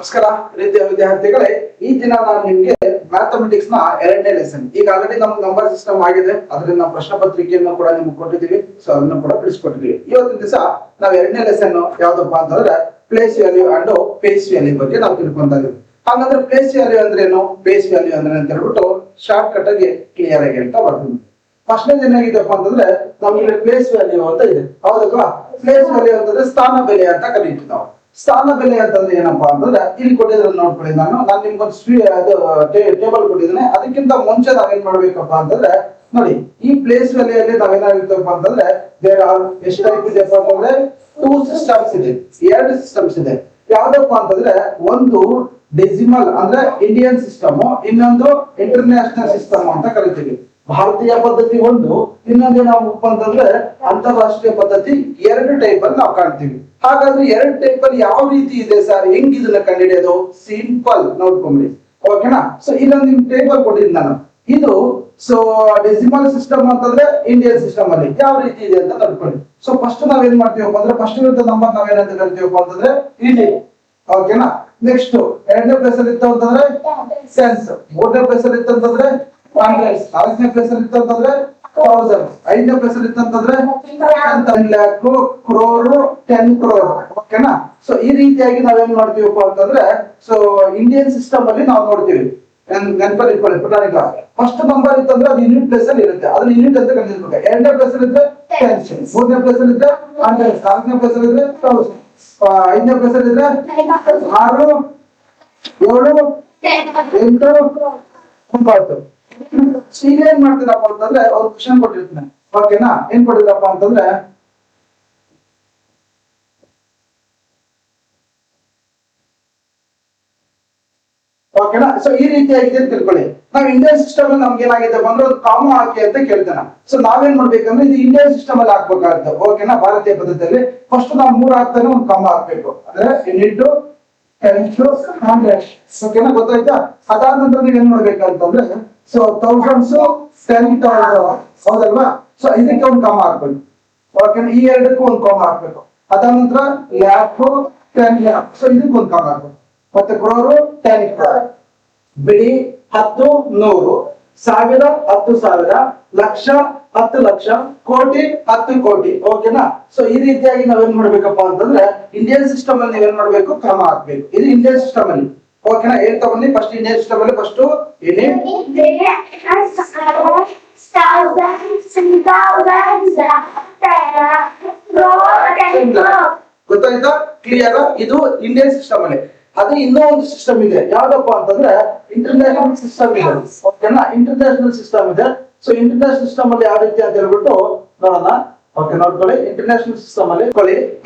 ನಮಸ್ಕಾರ ರೀತಿಯ ವಿದ್ಯಾರ್ಥಿಗಳೇ, ಈ ದಿನ ನಾನು ನಿಮ್ಗೆ ಮ್ಯಾಥಮೆಟಿಕ್ಸ್ ನ 2ನೇ ಲೆಸನ್. ಈಗ ಆಲ್ರೆಡಿ ನಮ್ಗೆ ನಂಬರ್ ಸಿಸ್ಟಮ್ ಆಗಿದೆ, ಅದರಿಂದ ನಾವು ಪ್ರಶ್ನೆ ಪತ್ರಿಕೆಯನ್ನು ಕೂಡ ನಿಮ್ಗೆ ಕೊಟ್ಟಿದ್ದೀವಿ. ಸೊ ಅದನ್ನು ಕೂಡ ಬಿಡಿಸ್ಕೊಟ್ಟಿದ್ದೀವಿ. ಇವತ್ತಿನ ದಿವಸ ನಾವು 2ನೇ ಲೆಸನ್ ಯಾವ್ದಪ್ಪ ಅಂತಂದ್ರೆ place value and face value ಬಗ್ಗೆ ನಾವು ತಿಳ್ಕೊಂತ ಇದೀವಿ. ಹಾಗಾದ್ರೆ ಪ್ಲೇಸ್ ವ್ಯಾಲ್ಯೂ ಅಂದ್ರೆ ಏನು, ಫೇಸ್ ವ್ಯಾಲ್ಯೂ ಅಂದ್ರೆ ಅಂತ ಹೇಳ್ಬಿಟ್ಟು ಶಾರ್ಟ್ ಕಟ್ ಆಗಿ ಕ್ಲಿಯರ್ ಆಗಿ ಅಂತ ಬರ್ತೀನಿ. ಫಸ್ಟ್ನೇದು ಏನಾಗಿದೆಪ್ಪ ಅಂತಂದ್ರೆ ನಮಗೆ ಪ್ಲೇಸ್ ವ್ಯಾಲ್ಯೂ ಅಂತ ಇದೆ, ಹೌದಲ್ವಾ? ಪ್ಲೇಸ್ ವ್ಯಾಲ್ಯೂ ಅಂತಂದ್ರೆ ಸ್ಥಾನ ಬೆಲೆ ಅಂತ ಕರೀತೀವಿ ನಾವು. ಸ್ಥಾನ ಬೆಲೆ ಅಂತಂದ್ರೆ ಏನಪ್ಪಾ ಅಂತಂದ್ರೆ ಇಲ್ಲಿ ಕೊಟ್ಟಿದ್ರೆ ನೋಡ್ಕೊಳ್ಳಿ, ನಾನು ನಿಮ್ಗೊಂದು ಟೇಬಲ್ ಕೊಟ್ಟಿದ್ದೇನೆ. ಅದಕ್ಕಿಂತ ಮುಂಚೆ ನಾವೇನ್ ಮಾಡ್ಬೇಕಪ್ಪ ಅಂತಂದ್ರೆ ನೋಡಿ, ಈ ಪ್ಲೇಸ್ ವ್ಯಾಲ್ಯೂಯಲ್ಲಿ ನಾವೇನಾಗಿರ್ತಪ್ಪ ಅಂತಂದ್ರೆ ದೇರ್ ಆರ್ ಎಷ್ಟು ಟೈಪ್ ಇದೆಪ್ಪ ಅಂತಂದ್ರೆ 2 ಸಿಸ್ಟಮ್ಸ್ ಇದೆ, 2 ಸಿಸ್ಟಮ್ಸ್ ಇದೆ. ಯಾವ್ದಪ್ಪ ಅಂತಂದ್ರೆ ಒಂದು ಡೆಸಿಮಲ್ ಅಂದ್ರೆ ಇಂಡಿಯನ್ ಸಿಸ್ಟಮ್, ಇನ್ನೊಂದು ಇಂಟರ್ನ್ಯಾಷನಲ್ ಸಿಸ್ಟಮ್ ಅಂತ ಕರಿತೀವಿ. ಭಾರತೀಯ ಪದ್ಧತಿ ಒಂದು, ಇನ್ನೊಂದು ಏನಪ್ಪ ಅಂತಂದ್ರೆ ಅಂತಾರಾಷ್ಟ್ರೀಯ ಪದ್ಧತಿ. 2 ಟೈಪ್ ಅಲ್ಲಿ ನಾವು ಕಾಣ್ತೀವಿ. ಹಾಗಾದ್ರೆ 2 ಟೈಪ್ ಅಲ್ಲಿ ಯಾವ ರೀತಿ ಇದೆ ಸರ್, ಹೆಂಗ್ ಇದನ್ನ ಕಂಡುಹಿಡಿಯೋದು? ಸಿಂಪಲ್, ನೋಡ್ಕೊಂಡ್ರಿ, ಓಕೆನಾ? ಸೊ ಇಲ್ಲೊಂದು ನಿಮ್ ಟೇಬಲ್ ಕೊಟ್ಟಿದ್ದೀನಿ ನಾನು. ಇದು ಸೊ ಡೆಸಿಮಲ್ ಸಿಸ್ಟಮ್ ಅಂತಂದ್ರೆ ಇಂಡಿಯನ್ ಸಿಸ್ಟಮ್ ಅಲ್ಲಿ ಯಾವ ರೀತಿ ಇದೆ ಅಂತ ನೋಡ್ಕೊಳ್ಳಿ. ಸೊ ಫಸ್ಟ್ ನಾವೇನ್ ಮಾಡ್ತೀವಪ್ಪ ಅಂದ್ರೆ ಫಸ್ಟ್ ಇರೋ ನಂಬರ್ ನಾವೇನಂತ ಕರಿತೀವಪ್ಪ ಅಂತಂದ್ರೆ ಇದೆ, ಓಕೆನಾ? ನೆಕ್ಸ್ಟ್ 2ನೇ ಪ್ಲೇಸ್ ಅಲ್ಲಿ ಇತ್ತು ಅಂತಂದ್ರೆ ಸೆನ್ಸ್, 3ನೇ ಪ್ಲೇಸ್ ಅಲ್ಲಿ ಇತ್ತು ಅಂತಂದ್ರೆ 100, 4ನೇ ಪ್ಲೇಸ್ ಅಲ್ಲಿ ಇತ್ತು ಅಂತಂದ್ರೆ 1000, 5ನೇ ಪ್ಲೇಸ್ ಅಲ್ಲಿ ಇತ್ತು ಅಂತಂದ್ರೆ 10 lakh, crore, 10 crore, ಓಕೆನಾ? ಸೊ ಈ ರೀತಿಯಾಗಿ ನಾವೇನ್ ಮಾಡ್ತೀವಪ್ಪ ಅಂತಂದ್ರೆ ಸೊ ಇಂಡಿಯನ್ ಸಿಸ್ಟಮ್ ಅಲ್ಲಿ ನಾವು ನೋಡ್ತೀವಿ. ನೆನಪಲ್ಲಿ ಇಟ್ಕೊಳ್ಳಿ ಪುಟಾಣಿಕ. ಫಸ್ಟ್ ನಂಬರ್ ಇತ್ತಂದ್ರೆ ಅದು ಯೂನಿಟ್ ಪ್ಲೇಸ್ ಅಲ್ಲಿ ಇರುತ್ತೆ, ಅದನ್ನ ಯೂನಿಟ್ ಅಂತ ಕಲಿಸ್ಬೇಕು. 2ನೇ ಪ್ಲೇಸ್ ಅಲ್ಲಿ ಇದ್ರೆ 10, 3ನೇ ಪ್ಲೇಸ್ ಅಲ್ಲಿ ಇದ್ರೆ 100, 4ನೇ ಪ್ಲೇಸ್ ಅಲ್ಲಿ ಇದ್ರೆ 1000, 5ನೇ ಪ್ಲೇಸ್ ಅಲ್ಲಿ ಇದ್ರೆ 6, 7, 8, 9. ಈಗ ಏನ್ ಮಾಡ್ತೀರಪ್ಪ ಅಂತಂದ್ರೆ ಒಂದು ಕ್ವಶನ್ ಕೊಟ್ಟಿರ್ತೀನಿ, ಓಕೆನಾ? ಏನ್ ಕೊಟ್ಟಿದ್ರಪ್ಪ ಅಂತಂದ್ರೆ ಓಕೆನಾ? ಸೊ ಈ ರೀತಿಯಾಗಿದೆ ಅಂತ ತಿಳ್ಕೊಳ್ಳಿ. ನಾವು ಇಂಡಿಯನ್ ಸಿಸ್ಟಮ್ ಅಲ್ಲಿ ನಮ್ಗೆ ಏನಾಗಿದೆ ಅಂದ್ರೆ ಒಂದು ಕಾಮ ಹಾಕಿ ಅಂತ ಕೇಳ್ತಾನೆ. ಸೊ ನಾವೇನ್ ಮಾಡ್ಬೇಕಂದ್ರೆ ಇದು ಇಂಡಿಯನ್ ಸಿಸ್ಟಮ್ ಅಲ್ಲಿ ಹಾಕ್ಬೇಕಾಗುತ್ತೆ, ಓಕೆನಾ? ಭಾರತೀಯ ಪದ್ಧತಿಯಲ್ಲಿ ಫಸ್ಟ್ ನಾವು 3 ಹಾಕ್ತಾನೆ ಒಂದು ಕಾಮ ಹಾಕ್ಬೇಕು, ಅಂದ್ರೆ ಯೂನಿಟ್, 10, 100, ಓಕೆನಾ? ಗೊತ್ತಾಯ್ತಾ? ಅದಾದ ನಂತರ ನೀವ್ ಏನ್ ಮಾಡ್ಬೇಕಂತಂದ್ರೆ ಸೊ ಥೌಸಂಡ್ಸ್, 10,000, ಹೌದಲ್ವಾ? ಸೊ ಇದಕ್ಕೆ ಒಂದು ಕಾಮ ಹಾಕ್ಬೇಕು, ಓಕೆನಾ? ಈ 2ಕ್ಕೂ ಒಂದು ಕಾಮ ಹಾಕ್ಬೇಕು. ಅದಾದ ನಂತರ ಲ್ಯಾಕ್, 10 lakh, ಸೊ ಇದಕ್ಕೆ ಒಂದು ಕಾಮ ಹಾಕ್ಬೇಕು. ಮತ್ತೆ ಕ್ರೋರು, 10 crore, ಬಿಳಿ 10, 100, 1000, 10,000, ಲಕ್ಷ, 10 ಲಕ್ಷ, ಕೋಟಿ, 10 ಕೋಟಿ, ಓಕೆನಾ? ಸೊ ಈ ರೀತಿಯಾಗಿ ನಾವೇನ್ ಮಾಡ್ಬೇಕಪ್ಪ ಅಂತಂದ್ರೆ ಇಂಡಿಯನ್ ಸಿಸ್ಟಮ್ ಅಲ್ಲಿ ನೀವೇನ್ ಮಾಡ್ಬೇಕು, ಕ್ರಮ ಹಾಕ್ಬೇಕು. ಇದು ಇಂಡಿಯನ್ ಸಿಸ್ಟಮ್ ಅಲ್ಲಿ, ಓಕೆನಾ? ಏನ್ ತಗೊಂಡಿ ಫಸ್ಟ್ ಇಂಡಿಯನ್ ಸಿಸ್ಟಮ್ ಅಲ್ಲಿ ಫಸ್ಟ್ ಗೊತ್ತಾಯ್ತಾ? ಕ್ಲಿಯರ್? ಇದು ಇಂಡಿಯನ್ ಸಿಸ್ಟಮ್ ಅಲ್ಲಿ. ಅದು ಇನ್ನೂ ಒಂದು ಸಿಸ್ಟಮ್ ಇದೆ, ಯಾವ್ದಪ್ಪ ಅಂತಂದ್ರೆ ಇಂಟರ್ನ್ಯಾಷನಲ್ ಸಿಸ್ಟಮ್ ಇದೆ, ಓಕೆನಾ? ಇಂಟರ್ನ್ಯಾಷನಲ್ ಸಿಸ್ಟಮ್ ಇದೆ. ಸೊ ಇಂಟರ್ನ್ಯಾಷನಲ್ ಸಿಸ್ಟಮ್ ಅಲ್ಲಿ ಯಾವ ರೀತಿ ಅಂತ ಹೇಳ್ಬಿಟ್ಟು ನೋಡೋಣ, ಓಕೆ? ನೋಡ್ಕೊಳ್ಳಿ, ಇಂಟರ್ನ್ಯಾಷನಲ್ ಸಿಸ್ಟಮ್ ಅಲ್ಲಿ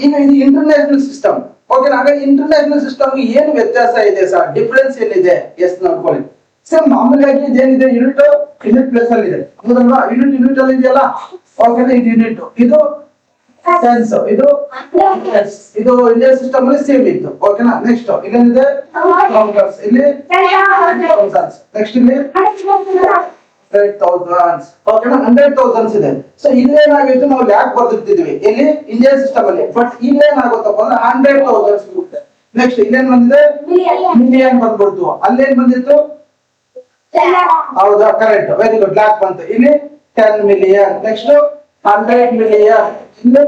ಈಗ ಇದು ಇಂಟರ್ನ್ಯಾಷನಲ್ ಸಿಸ್ಟಮ್, ಓಕೆ? ಹಾಗಾಗಿ ಇಂಟರ್ನ್ಯಾಷನಲ್ ಸಿಸ್ಟಮ್ ಏನು ವ್ಯತ್ಯಾಸ ಇದೆ ಸರ್, ಡಿಫರೆನ್ಸ್ ಏನಿದೆ? ಎಸ್, ನೋಡ್ಕೊಳ್ಳಿ. ಸರ್ ಮಾಮೂಲಿಯಾಗಿ ಇದೇನಿದೆ, ಯೂನಿಟ್ ಪ್ಲೇಸ್ ಅಲ್ಲಿ ಇದೆ, ಹೌದಲ್ವಾ? ಯೂನಿಟ್ ಅಲ್ಲಿ ಇದೆಯಲ್ಲ, ಓಕೆನಾ? ಇದು ಯೂನಿಟ್, ಇದು ಸೆನ್ಸ್, ಇದು ಇಂಡಿಯನ್ ಸಿಸ್ಟಮ್ ಅಲ್ಲಿ ಸೇಮ್ ಇತ್ತು, ಓಕೆನಾ? ನೆಕ್ಸ್ಟ್ ಇಲ್ಲೇನಿದೆ ಇಲ್ಲಿ ನೆಕ್ಸ್ಟ್ ಇಲ್ಲಿ 100,000, ಓಕೆನಾ? 100,000 ಇದೆ. ಸೊ ಇಲ್ಲೇನಾಗಿತ್ತು, ನಾವು ಲ್ಯಾಕ್ ಬರ್ದಿರ್ತಿದ್ವಿ ಇಲ್ಲಿ ಇಂಡಿಯನ್ ಸಿಸ್ಟಮ್ ಅಲ್ಲಿ, ಬಟ್ ಇಲ್ಲೇನಾಗುತ್ತಪ್ಪ ಅಂದ್ರೆ 100,000 ಸಿಗುತ್ತೆ. ನೆಕ್ಸ್ಟ್ ಇಲ್ಲೇನ್ ಬಂದಿದೆ, ಮಿಲಿಯನ್ ಬಂದ್ಬಿಡ್ತು. ಅಲ್ಲೇನ್ ಬಂದಿತ್ತು, ಹೌದಾ? ಕರೆಕ್ಟ್, ವೆರಿ ಗುಡ್, ಲ್ಯಾಕ್ ಬಂತು. ಇಲ್ಲಿ 10 million, ನೆಕ್ಸ್ಟ್ 100 million, ಇಲ್ಲಿ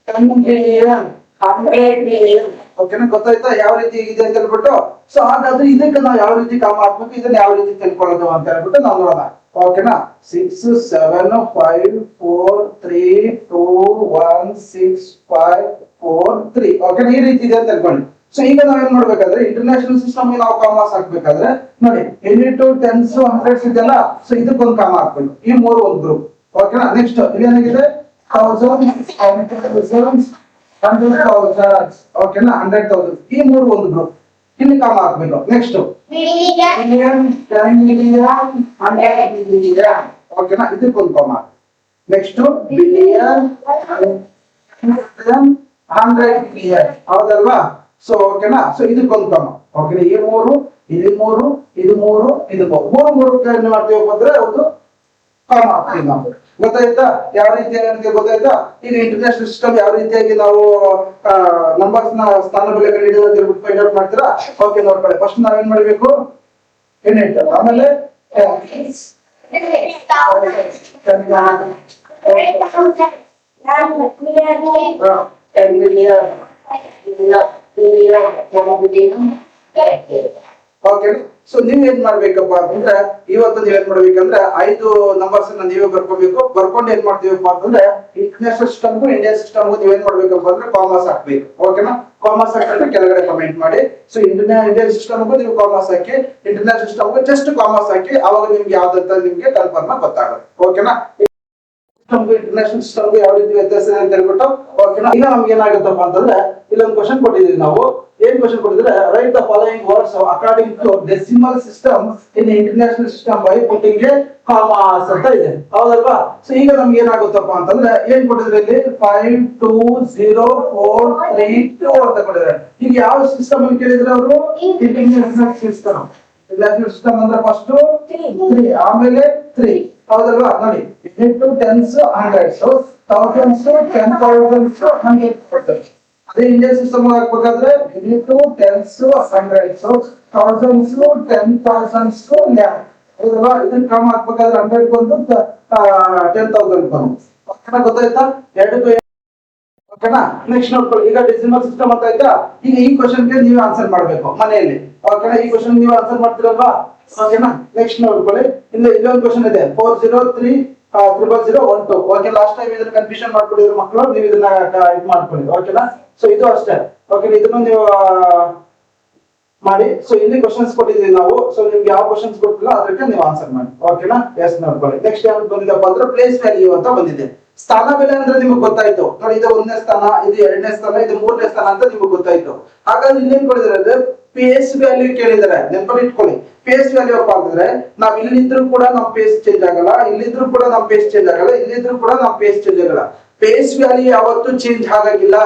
10 billion, 100 million, ಓಕೆನಾ? ಗೊತ್ತಾಯ್ತಾ ಯಾವ ರೀತಿ ಇದೆ ಅಂತ ಹೇಳ್ಬಿಟ್ಟು? ಸೊ ಹಾಗಾದ್ರೆ ಇದಕ್ಕೆ ನಾವು ಯಾವ ರೀತಿ ಕಾಮ ಹಾಕ್ಬೇಕು, ಇದನ್ನ ಯಾವ ರೀತಿ ತಿಳ್ಕೊಳ್ಳೋದು ಅಂತ ಹೇಳ್ಬಿಟ್ಟು ನಾವು ನೋಡೋಣ, ಓಕೆನಾ? 6, 7, 5, 4, 3, 2, 1, 6, 5, 4, 3, ಓಕೆನಾ? ಈ ರೀತಿ ಇದೆ ಅಂತ ತಿಳ್ಕೊಳ್ಳಿ. ಸೊ ಈಗ ನಾವೇನ್ ಮಾಡ್ಬೇಕಾದ್ರೆ ಇಂಟರ್ನ್ಯಾಷನಲ್ ಸಿಸ್ಟಮ್ ನಾವು ಕಾಮರ್ಸ್ ಹಾಕ್ಬೇಕಾದ್ರೆ ನೋಡಿ ಯೂನಿಟ್, 10s, 100s ಇದೆಲ್ಲ. ಸೊ ಇದಕ್ಕೊಂದು ಕಾಮ ಹಾಕ್ಬೇಕು, ಈ 3 ಒಂದು ಗ್ರೂಪ್, ಓಕೆನಾ? ನೆಕ್ಸ್ಟ್ ಇಲ್ಲೇನಾಗಿದೆ 1000, 100,000, ಓಕೆನಾ? 100,000, ಈ 3 ಒಂದು ಗ್ರೂಪ್, ಇಲ್ಲಿ ಕಾಮ ಹಾಕ್ಬೇಕು. ನೆಕ್ಸ್ಟ್ ಮಿಲಿಯನ್, 10 million, 100 million, ಓಕೆನಾ? ಇದಕ್ಕೊಂದು ಕಾಮ. ನೆಕ್ಸ್ಟ್ ಬಿಲಿಯನ್, 100 million, ಹೌದಲ್ವಾ? ಸೊ ಓಕೆನಾ? ಸೊ ಇದಕ್ಕೊಂದು ಕಾಮ, ಓಕೆನಾ? ಈ 3, ಇಲ್ಲಿ 3, ಇದು 3, ಇದು 3 ಏನ್ ಮಾಡ್ತೀವಪ್ಪ ಅಂದ್ರೆ ಒಂದು ಕಾಮ ಹಾಕ್ತೀವಿ ನಾವು. ಗೊತ್ತಾಯ್ತಾ ಯಾವ ರೀತಿ ಅಂತ ಗೊತ್ತಾಯ್ತಾ? ಈಗ ಇಂಟರ್ನ್ಯಾಷನಲ್ ಸಿಸ್ಟಮ್ ಯಾವ ರೀತಿಯಾಗಿ ನಾವು ನಂಬರ್ಸ್ ನ ಸ್ಥಾನ ಬೆಲೆ ಕಂಡುಹಿಡಿಯೋದು ಫೈಂಡ್ ಔಟ್ ಮಾಡ್ತೀರಾ? ಓಕೆ ನೋಡ್ಕೊಳ್ಳಿ. ಫಸ್ಟ್ ನಾವೇನ್ ಮಾಡಬೇಕು? ಯೂನಿಟ್, ಆಮೇಲೆ ಓಕೆ. ಸೊ ನೀವ್ ಏನ್ ಮಾಡ್ಬೇಕಪ್ಪ ಅಂತಂದ್ರೆ ಇವತ್ತು ನೀವ್ ಏನ್ ಮಾಡ್ಬೇಕಂದ್ರೆ 5 ನಂಬರ್ಸ್ ನೀವೇ ಬರ್ಕೋಬೇಕು. ಬರ್ಕೊಂಡು ಏನ್ ಮಾಡ್ತೀವಪ್ಪ ಅಂತಂದ್ರೆ ಇಂಟರ್ನ್ಯಾಷನಲ್ ಸಿಸ್ಟಮ್ಗೂ ಇಂಡಿಯನ್ ಸಿಸ್ಟಮ್ಗೂ ನೀವ್ ಏನ್ ಮಾಡ್ಬೇಕಪ್ಪ ಅಂದ್ರೆ ಕಾಮರ್ಸ್ ಹಾಕ್ಬೇಕು. ಓಕೆನಾ? ಕಾಮರ್ಸ್ ಹಾಕಿದ್ರೆ ಕೆಳಗಡೆ ಕಮೆಂಟ್ ಮಾಡಿ. ಸೊ ಇಂಡಿಯನ್ ಸಿಸ್ಟಮ್ಗೂ ನೀವು ಕಾಮರ್ಸ್ ಹಾಕಿ, ಇಂಟರ್ನ್ಯಾಷನಲ್ ಸಿಸ್ಟಮ್ಗೂ ಜಸ್ಟ್ ಕಾಮರ್ಸ್ ಹಾಕಿ, ಅವಾಗ ನಿಮ್ಗೆ ಯಾವ್ದಂತ ನಿಮ್ಗೆ ಕನ್ಫರ್ಮ್ ಗೊತ್ತಾಗುತ್ತೆ. ಓಕೆನಾ? ಇಂಟರ್ನ್ಯಾಷನಲ್ ಸಿಸ್ಟಮ್ಗೂ ಯಾವ ರೀತಿ ವ್ಯತ್ಯಾಸ ಇದೆ ಅಂತ ಹೇಳ್ಬಿಟ್ಟು ಓಕೆನಾ? ಈಗ ನಮ್ಗೆ ಏನಾಗುತ್ತಪ್ಪ ಅಂತಂದ್ರೆ ಇಲ್ಲೊಂದು ಕ್ವಶನ್ ಕೊಟ್ಟಿದೀವಿ ನಾವು. ಏನ್ ಕ್ವಶನ್ ಕೊಟ್ಟಿದ್ರೆ write the following words according to decimal system in international system by putting a commas ಅಂತ ಇದೆ. ಹೌದಲ್ವಾ? ಸೊ ಈಗ ನಮ್ಗೆ ಏನಾಗುತ್ತಪ್ಪ ಅಂತಂದ್ರೆ ಏನ್ ಕೊಟ್ಟಿದ್ರೆ ಇಲ್ಲಿ 5 2 0 4 3 2 ಅಂತ ಕೊಟ್ಟಿದ್ದಾರೆ. ಈಗ ಯಾವ ಸಿಸ್ಟಮ್ ಅಲ್ಲಿ ಕೇಳಿದ್ರೆ ಅವರು ಇಂಟರ್ನ್ಯಾಷನಲ್ ಸಿಸ್ಟಮ್. ಇಂಟರ್ನ್ಯಾಷನಲ್ ಸಿಸ್ಟಮ್ ಅಂದ್ರೆ ಫಸ್ಟ್ 3 ಆಮೇಲೆ 3. ಹೌದಲ್ವಾ? ನೋಡಿ into tens hundreds thousands 10,000s 100. ಅದೇ ಇಂಡಿಯನ್ ಸಿಸ್ಟಮ್ ಹಾಕ್ಬೇಕಾದ್ರೆ into tens hundreds thousands 10,000s lakh. ಹೌದಲ್ವಾ? ಇದನ್ನ ಕ್ರಮ ಹಾಕ್ಬೇಕಾದ್ರೆ 100 ಬಂದು 10,000 ಬಂದು. ಓಕೆನಾ? ಗೊತ್ತಾಯ್ತಾ? ಎರಡಕ್ಕೂ ಓಕೆನಾ? ನೆಕ್ಸ್ಟ್ ನೋಡ್ಕೊಳ್ಳಿ. ಈಗ ಡೆಸಿಮಲ್ ಸಿಸ್ಟಮ್ ಅಂತ ಆಯ್ತಾ? ಈಗ ಈ ಕ್ವಶನ್ಗೆ ನೀವು ಆನ್ಸರ್ ಮಾಡ್ಬೇಕು ಮನೆಯಲ್ಲಿ. ಓಕೆನಾ? ಈ ಕ್ವಶನ್ ನೀವು ಆನ್ಸರ್ ಮಾಡ್ತೀರಲ್ವಾ? ಓಕೆನಾ? ನೆಕ್ಸ್ಟ್ ನೋಡ್ಕೊಳ್ಳಿ. ಇಲ್ಲೊಂದು ಕ್ವಶನ್ ಇದೆ 4030012. ಓಕೆ, ಲಾಸ್ಟ್ ಟೈಮ್ ಇದನ್ನ ಕನ್ಫ್ಯೂಷನ್ ಮಾಡ್ಕೊಂಡಿದ್ರು ಮಕ್ಕಳು, ನೀವು ಇದನ್ನ ಇದು ಮಾಡ್ಕೊಳ್ಳಿ. ಓಕೆನಾ? ಸೊ ಇದು ಅಷ್ಟೇ. ಓಕೆ, ಇದನ್ನು ನೀವು ಮಾಡಿ. ಸೊ ಇಲ್ಲಿ ಕ್ವಶನ್ಸ್ ಕೊಟ್ಟಿದ್ದೀವಿ ನಾವು. ಸೊ ನಿಮ್ಗೆ ಯಾವ ಕ್ವಶನ್ಸ್ ಕೊಟ್ಟಿಲ್ಲ ಅದಕ್ಕೆ ನೀವು ಆನ್ಸರ್ ಮಾಡಿ. ಓಕೆನಾ? ಎಸ್ ನೋಡ್ಕೊಳ್ಳಿ. ನೆಕ್ಸ್ಟ್ ಯಾವ್ದು ಬಂದಿದೆಪ್ಪ ಅಂದ್ರೆ ಪ್ಲೇಸ್ ವ್ಯಾಲ್ಯೂ ಅಂತ ಬಂದಿದೆ. ಸ್ಥಾನ ಬೆಲೆ ಅಂದ್ರೆ ನಿಮ್ಗೆ ಗೊತ್ತಾಯ್ತು ನೋಡಿ. ಇದು 1ನೇ ಸ್ಥಾನ, ಇದು 2ನೇ ಸ್ಥಾನ, ಇದು 3ನೇ ಸ್ಥಾನ ಅಂತ ನಿಮ್ಗೆ ಗೊತ್ತಾಯ್ತು. ಹಾಗಾದ್ರೆ ಇನ್ನೇನ್ ಕೊಡಿದ್ರೆ ಪೇಸ್ ವ್ಯಾಲ್ಯೂ ಕೇಳಿದರೆ ನೆನಪಲ್ಲಿ ಇಟ್ಕೊಳ್ಳಿ. ಪೇಸ್ ವ್ಯಾಲ್ಯೂ ಅಪ್ಪ ಅಂತಂದ್ರೆ ನಾವ್ ಇಲ್ಲಿದ್ರು ಕೂಡ ನಮ್ ಪೇಸ್ ಚೇಂಜ್ ಆಗಲ್ಲ, ಇಲ್ಲಿದ್ರು ಕೂಡ ನಮ್ ಪೇಸ್ ಚೇಂಜ್ ಆಗಲ್ಲ, ಇಲ್ಲಿದ್ರು ಕೂಡ ನಮ್ ಪೇಸ್ ಚೇಂಜ್ ಆಗಲ್ಲ. ಪೇಸ್ ವ್ಯಾಲ್ಯೂ ಯಾವತ್ತೂ ಚೇಂಜ್ ಆಗಾಗಿಲ್ಲ.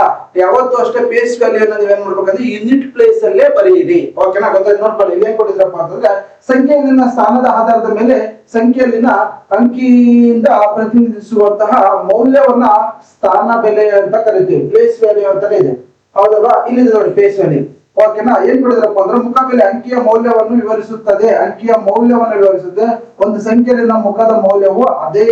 ಯಾವತ್ತೂ ಅಷ್ಟೇ ಪೇಸ್ ವ್ಯಾಲ್ಯೂ ಅನ್ನ ನೀವೇನ್ ಮಾಡ್ಬೇಕಂದ್ರೆ ಯೂನಿಟ್ ಪ್ಲೇಸ್ ಅಲ್ಲೇ ಬರೆಯಿರಿ. ಓಕೆನಾ? ಗೊತ್ತಾಯ್ತು ನೋಡ್ಕೊಳ್ಳಿ. ಏನ್ ಕೊಟ್ಟಿದ್ರಪ್ಪ ಅಂತಂದ್ರೆ ಸಂಖ್ಯೆಯಲ್ಲಿನ ಸ್ಥಾನದ ಆಧಾರದ ಮೇಲೆ ಸಂಖ್ಯೆಯಲ್ಲಿನ ಅಂಕಿಯಿಂದ ಪ್ರತಿನಿಧಿಸುವಂತಹ ಮೌಲ್ಯವನ್ನ ಸ್ಥಾನ ಬೆಲೆ ಅಂತ ಕರಿತೀವಿ. ಪ್ಲೇಸ್ ವ್ಯಾಲ್ಯೂ ಅಂತಾನೆ ಇದೆ. ಹೌದಲ್ವಾ? ಇಲ್ಲಿದೆ ನೋಡಿ ಪೇಸ್ ವ್ಯಾಲ್ಯೂ. ಓಕೆನಾ? ಏನ್ ಕೊಡಿದ್ರಪ್ಪ ಅಂದ್ರೆ ಮುಖಬೆಲೆ ಅಂಕಿಯ ಮೌಲ್ಯವನ್ನು ವಿವರಿಸುತ್ತದೆ. ಅಂಕಿಯ ಮೌಲ್ಯವನ್ನು ವಿವರಿಸುತ್ತೆ. ಒಂದು ಸಂಖ್ಯೆಯಲ್ಲಿನ ಮುಖದ ಮೌಲ್ಯವು ಅದೇ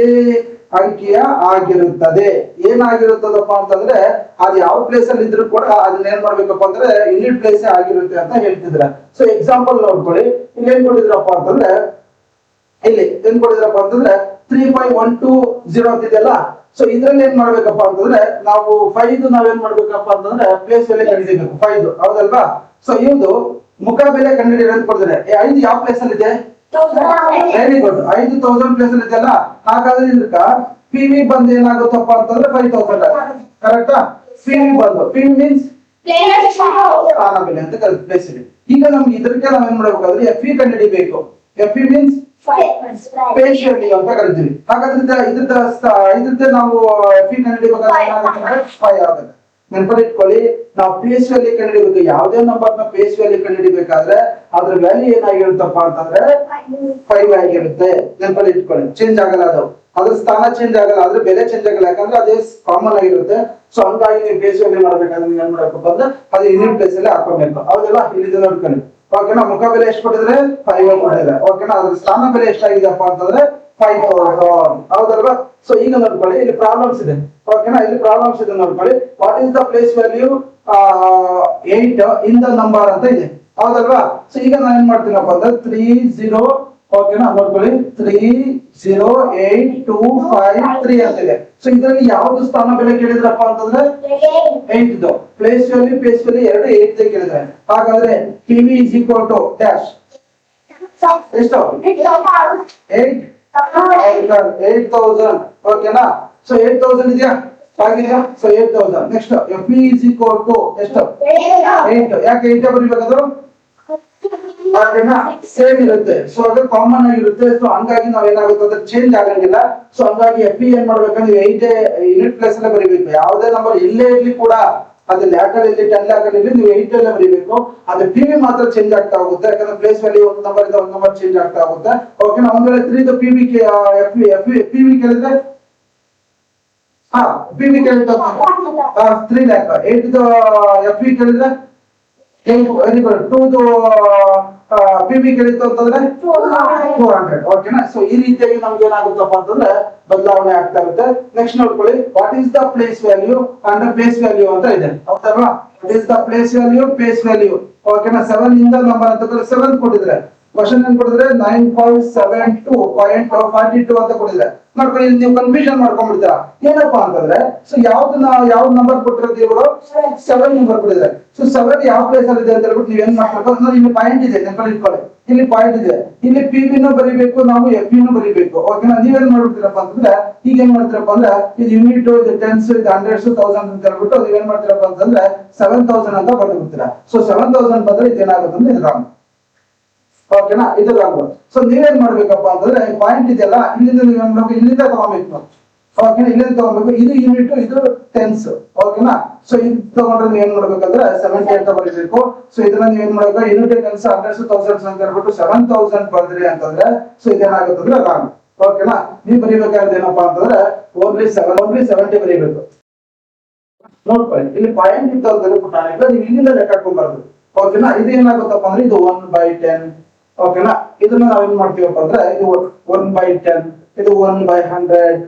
ಅಂಕಿಯ ಆಗಿರುತ್ತದೆ. ಏನಾಗಿರುತ್ತದಪ್ಪ ಅಂತಂದ್ರೆ ಅದು ಯಾವ ಪ್ಲೇಸ್ ಅಲ್ಲಿ ಇದ್ರು ಕೂಡ ಅದನ್ನ ಏನ್ ಮಾಡ್ಬೇಕಪ್ಪ ಅಂದ್ರೆ ಯೂನಿಟ್ ಪ್ಲೇಸ್ ಆಗಿರುತ್ತೆ ಅಂತ ಹೇಳ್ತಿದ್ರೆ. ಸೊ ಎಕ್ಸಾಂಪಲ್ ನೋಡ್ಕೊಳ್ಳಿ. ಇಲ್ಲಿ ಏನ್ ಕೊಟ್ಟಿದ್ರಪ್ಪ ಅಂತಂದ್ರೆ ಇಲ್ಲಿ ಏನ್ ಕೊಟ್ಟಿದ್ರಪ್ಪ ಅಂತಂದ್ರೆ 3.120 ಅಂತಿದೆಯಲ್ಲ. ಸೊ ಇದ್ರಲ್ಲಿ ಏನ್ ಮಾಡ್ಬೇಕಪ್ಪ ಅಂತಂದ್ರೆ ನಾವು 5 ನಾವೇನ್ ಮಾಡ್ಬೇಕಪ್ಪ ಅಂತಂದ್ರೆ ಪ್ಲೇಸ್ ಬೆಲೆ ಕಂಡುಹಿಡಿಯಬೇಕು 5. ಹೌದಲ್ವಾ? ಸೊ ಇದು ಮುಖ ಬೆಲೆ ಕಂಡುಹಿಡಿಯೋದು ಅಂತ ಕೊಡ್ತಾರೆ. 5 ಯಾವ ಪ್ಲೇಸ್ ಅಲ್ಲಿ ಇದೆ? Very good. 5,000 ಪ್ಲೇಸ್ ಅಲ್ಲಿ ಇದೆಯಲ್ಲ. ಹಾಗಾದ್ರೆ ಇದಕ್ಕ ಪಿವಿ ಬಂದು ಏನಾಗುತ್ತಪ್ಪ ಅಂತಂದ್ರೆ 5,000. ಕರೆಕ್ಟಾ? ಪಿವಿ ಬಂದು ಪಿವಿ ಮೀನ್ಸ್ ಸ್ಥಾನ ಬೆಲೆ ಅಂತ ಪ್ಲೇಸ್ ಇದೆ. ಈಗ ನಮ್ಗೆ ಇದಕ್ಕೆ ನಾವೇನ್ ಮಾಡ್ಬೇಕಾದ್ರೆ ಎಫ್ ಕಂಡುಹಿಡಿಬೇಕು. ಎಫ್ ಮೀನ್ಸ್ ಪೇಸ್ ವ್ಯಾಲ್ಯೂ ಅಂತ ಕರಿತೀವಿ. ಹಾಗಾದ್ರೆ ಇದ್ರದ್ದೇ ನಾವು ಎಫ್ ಕಂಡುಹಿಡಿಬೇಕಾದ್ರೆ ಏನಾಗುತ್ತೆ? 5 ಆಗುತ್ತೆ. ನೆನಪಲ್ಲಿ ಇಟ್ಕೊಳ್ಳಿ. ನಾವು ಪೇಸ್ ವ್ಯಾಲ್ಯೂ ಕಂಡುಹಿಡಿಬೇಕು. ಯಾವುದೇ ನಂಬರ್ ನ ಪೇಸ್ ವ್ಯಾಲ್ಯೂ ಕಂಡುಹಿಡಿಬೇಕಾದ್ರೆ ಅದ್ರ ವ್ಯಾಲ್ಯೂ ಏನಾಗಿರುತ್ತಪ್ಪ ಅಂತಂದ್ರೆ 5 ಆಗಿರುತ್ತೆ. ನೆನಪಲ್ಲಿ ಇಟ್ಕೊಳ್ಳಿ. ಚೇಂಜ್ ಆಗಲ್ಲ ಅದು. ಅದ್ರ ಸ್ಥಾನ ಚೇಂಜ್ ಆಗಲ್ಲ, ಅದ್ರ ಬೆಲೆ ಚೇಂಜ್ ಆಗಲ್ಲ. ಯಾಕಂದ್ರೆ ಅದೇ ಕಾಮನ್ ಆಗಿರುತ್ತೆ. ಸೊ ಹಂಗಾಗಿ ನೀವು ಪೇಸ್ ವ್ಯಾಲ್ಯೂ ಮಾಡ್ಬೇಕಾದ್ರೆ ನೀವು ಏನ್ ಮಾಡ್ಬೇಕಪ್ಪ ಅಂದ್ರೆ ಅದು ಯೂನಿಟ್ ಪ್ಲೇಸ್ ಅಲ್ಲಿ ಹಾಕೋಬೇಕು. ಹೌದಲ್ಲ? ಇಲ್ಲಿ ನೋಡ್ಕೊಳ್ಳಿ. ಓಕೆನಾ? ಮುಖ ಬೆಲೆ ಎಷ್ಟು ಕೊಟ್ಟಿದ್ರೆ 5 ಕೊಟ್ಟಿದ್ರೆ. ಓಕೆನಾ? ಅದ್ರ ಸ್ಥಾನ ಬೆಲೆ ಎಷ್ಟಾಗಿದೆಪ್ಪ ಅಂತಂದ್ರೆ 5,000. ಹೌದಲ್ವಾ? ಸೊ ಈಗ ನೋಡ್ಕೊಳ್ಳಿ. ಇಲ್ಲಿ ಪ್ರಾಬ್ಲಮ್ಸ್ ಇದೆ. ಓಕೆನಾ? ಇಲ್ಲಿ ಪ್ರಾಬ್ಲಮ್ಸ್ ಇದೆ ನೋಡ್ಕೊಳ್ಳಿ. What is the place value 8 in the number ಅಂತ ಇದೆ. ಹೌದಲ್ವಾ? ಸೊ ಈಗ ನಾನು ಏನ್ ಮಾಡ್ತೀನಪ್ಪ ಅಂದ್ರೆ 30. ಓಕೆನಾ? ನೋಡ್ಕೊಳ್ಳಿ. 308253 ಅಂತ ಇದೆ. ಸೊ ಇದರಲ್ಲಿ ಯಾವ್ದು ಸ್ಥಾನ ಬೆಲೆ ಕೇಳಿದ್ರಪ್ಪ ಅಂತಂದ್ರೆ 8. ಪ್ಲೇಸ್ ವ್ಯಾಲ್ಯೂ ಪೇಸ್ ವ್ಯಾಲ್ಯೂ ಎರಡು 8 ಕೇಳಿದ್ರೆ. ಹಾಗಾದ್ರೆ PV is equal to dash ಎಷ್ಟು? 8,000. ಓಕೆನಾ? ಸೊ 8,000 ಇದೆಯಾ? ಆಗಿದೆಯಾ? So 8,000. Next F is equal to ಎಷ್ಟು? 8. ಯಾಕೆ 8 ಬರೀಬೇಕಾದ್ರು? ಸೇಮ್ ಇರುತ್ತೆ. ಸೊ ಅದು ಕಾಮನ್ ಆಗಿರುತ್ತೆ. ಸೊ ಹಂಗಾಗಿ ನಾವ್ ಏನಾಗುತ್ತೆ ಅಂದ್ರೆ ಚೇಂಜ್ ಆಗಂಗಿಲ್ಲ. ಸೊ ಹಂಗಾಗಿ ಎಫ್ ಏನ್ ಮಾಡ್ಬೇಕಂದ್ರೆ 8 ಯೂನಿಟ್ ಪ್ಲೇಸ್ ಅಲ್ಲೇ ಬರೀಬೇಕು. ಯಾವುದೇ ನಂಬರ್ ಇಲ್ಲೇ ಇರ್ಲಿ ಕೂಡ ಅದು ಲ್ಯಾಕಲ್ ಇಲ್ಲಿ 10 ಲ್ಯಾಕಲ್ ಇಲ್ಲಿ ನೀವು 8 ಅಲ್ಲೇ ಬರೀಬೇಕು. ಅದು ಪಿವಿ ಮಾತ್ರ ಚೇಂಜ್ ಆಗ್ತಾ ಹೋಗುತ್ತೆ. ಯಾಕಂದ್ರೆ ಪ್ಲೇಸ್ ವ್ಯಾಲ್ಯೂ ಒಂದು ನಂಬರ್ ಇಂದ ಒಂದು ನಂಬರ್ ಚೇಂಜ್ ಆಗ್ತಾ ಹೋಗುತ್ತೆ. ಓಕೆನಾ? ಒಂದ್ ವೇಳೆ 3 ಪಿವಿ ಪಿವಿ ಕೇಳಿದ್ರೆ ಹಾ ಪಿ ವಿ ಕೇಳಿದ್ದು 3 lakh, 8 ಎಫ್ ವಿ ಕೇಳಿದ್ರೆ ವೆರಿ ಗುಡ್, 2 ಪಿ ವಿ ಕೇಳಿತ್ತು ಅಂತಂದ್ರೆ 400. ಓಕೆನಾ. ಸೊ ಈ ರೀತಿಯಾಗಿ ನಮ್ಗೆ ಏನಾಗುತ್ತಪ್ಪ ಅಂತಂದ್ರೆ ಬದಲಾವಣೆ ಆಗ್ತಾ ಇರುತ್ತೆ. ನೆಕ್ಸ್ಟ್ ನೋಡ್ಕೊಳ್ಳಿ, what is the place value and place value ಅಂತ ಇದೆ, ಹೌದಲ್ವಾ? What is the place value, place value. ಓಕೆನಾ. 7 ಇಂದ ನಂಬರ್ ಅಂತ 7 ಕೊಟ್ಟಿದ್ರೆ, ಕ್ವಶನ್ ಏನ್ ಕೊಟ್ಟಿದ್ರೆ 9.72 ಅಂತ ಕೊಟ್ಟಿದ್ರೆ, ನೋಡ್ಕೊಳ್ಳಿ ಇಲ್ಲಿ ನೀವು ಕನ್ಫ್ಯೂಷನ್ ಮಾಡ್ಕೊಂಡ್ಬಿಡ್ತೀರಾ. ಏನಪ್ಪಾ ಅಂತಂದ್ರೆ ಸೊ ಯಾವ್ದು ನಂಬರ್ ಕೊಟ್ಟಿರೋದು ಇವರು 7 ನಂಬರ್ ಕೊಟ್ಟಿದ್ದಾರೆ. ಸೊ 7 ಯಾವ ಪ್ಲೇಸ್ ಅಲ್ಲಿ ಇದೆ ಅಂತ ಹೇಳ್ಬಿಟ್ಟು ನೀವ್ ಏನ್ ಮಾಡ್ಬೇಕು ಅಂದ್ರೆ ಇಲ್ಲಿ ಪಾಯಿಂಟ್ ಇದೆ, ನೆನಪಲ್ಲಿ ಇಟ್ಕೊಳ್ಳಿ. ಇಲ್ಲಿ ಪಾಯಿಂಟ್ ಇದೆ, ಇಲ್ಲಿ ಪಿ ವಿನೂ ಬರೀಬೇಕು, ನಾವು ಎಫ್ ವಿನೂ ಬರೀಬೇಕು. ಓಕೆನಾ. ನೀವೇನ್ ಮಾಡ್ಬಿಡ್ತೀರಪ್ಪ ಅಂತಂದ್ರೆ ಈಗ ಏನ್ ಮಾಡ್ತೀರಪ್ಪ ಅಂದ್ರೆ ಇದು ಯೂನಿಟ್, ಇದು ಟೆನ್ಸ್, ಇದು ಹಂಡ್ರೆಡ್ಸ್, 1000 ಅಂತ ಹೇಳ್ಬಿಟ್ಟು ನೀವೇನ್ ಮಾಡ್ತೀರಪ್ಪ ಅಂತಂದ್ರೆ 7000 ಅಂತ ಬರ್ಬಿಡ್ತೀರಾ. ಸೊ 7000 ಬಂದ್ರೆ ಇದೇನಾಗುತ್ತೆ ಅಂದ್ರೆ ಇದು ರಾಂಗ್. ಓಕೆನಾ. ಇದು ರಾಂಗ್. ಸೊ ನೀವೇನ್ ಮಾಡ್ಬೇಕಪ್ಪ ಅಂತಂದ್ರೆ ಪಾಯಿಂಟ್ ಇದೆಯಲ್ಲ, ಇಲ್ಲಿಂದ ನೀವೇನ್ ಮಾಡ್ಬೇಕು, ಇಲ್ಲಿಂದ ತಗೋಬೇಕು. ಓಕೆನಾ. ಇಲ್ಲಿಂದ ತಗೋಬೇಕು, ಇದು ಯೂನಿಟ್, ಇದು ಟೆನ್ಸ್. ಓಕೆನಾ. ಸೊ ಇದು ತಗೊಂಡ್ರೆ ನೀವ್ ಏನ್ ಮಾಡ್ಬೇಕಂದ್ರೆ 70 ಅಂತ ಬರೀಬೇಕು. ಸೊ ಇದನ್ನ ನೀವೇನ್ ಮಾಡ್ಬೇಕು, ಯೂನಿಟ್, ಟೆನ್ಸ್, ಹಂಡ್ರೆಡ್ಸ್, 1000 ಅಂತ ಹೇಳ್ಬಿಟ್ಟು 7000 ಬರ್ದ್ರಿ ಅಂತಂದ್ರೆ ಸೊ ಇದೇನಾಗುತ್ತೆ ಅಂದ್ರೆ ರಾಂಗ್. ಓಕೆನಾ. ನೀವ್ ಬರೀಬೇಕಾದ್ರೆ ಏನಪ್ಪಾ ಅಂತಂದ್ರೆ ಓನ್ಲಿ 70 ಬರೀಬೇಕು. ನೋಡ್ಕೊಳ್ಳಿ, ಇಲ್ಲಿ ಪಾಯಿಂಟ್ ಇತ್ತು ಅಂತ ಹೇಳ್ಬಿಟ್ಟು ನೀವು ಇಲ್ಲಿಂದ ಲೆಕ್ಕ ಹಾಕೊಂಡ್ಬಾರ್ದು. ಓಕೆನಾ. ಇದು ಏನಾಗುತ್ತಪ್ಪ ಅಂದ್ರೆ ಇದು 1/10. ಓಕೆನಾ. ಇದನ್ನ ನಾವೇನ್ ಮಾಡ್ತೀವಪ್ಪ ಅಂದ್ರೆ ಇದು 1/10, ಇದು 1/100,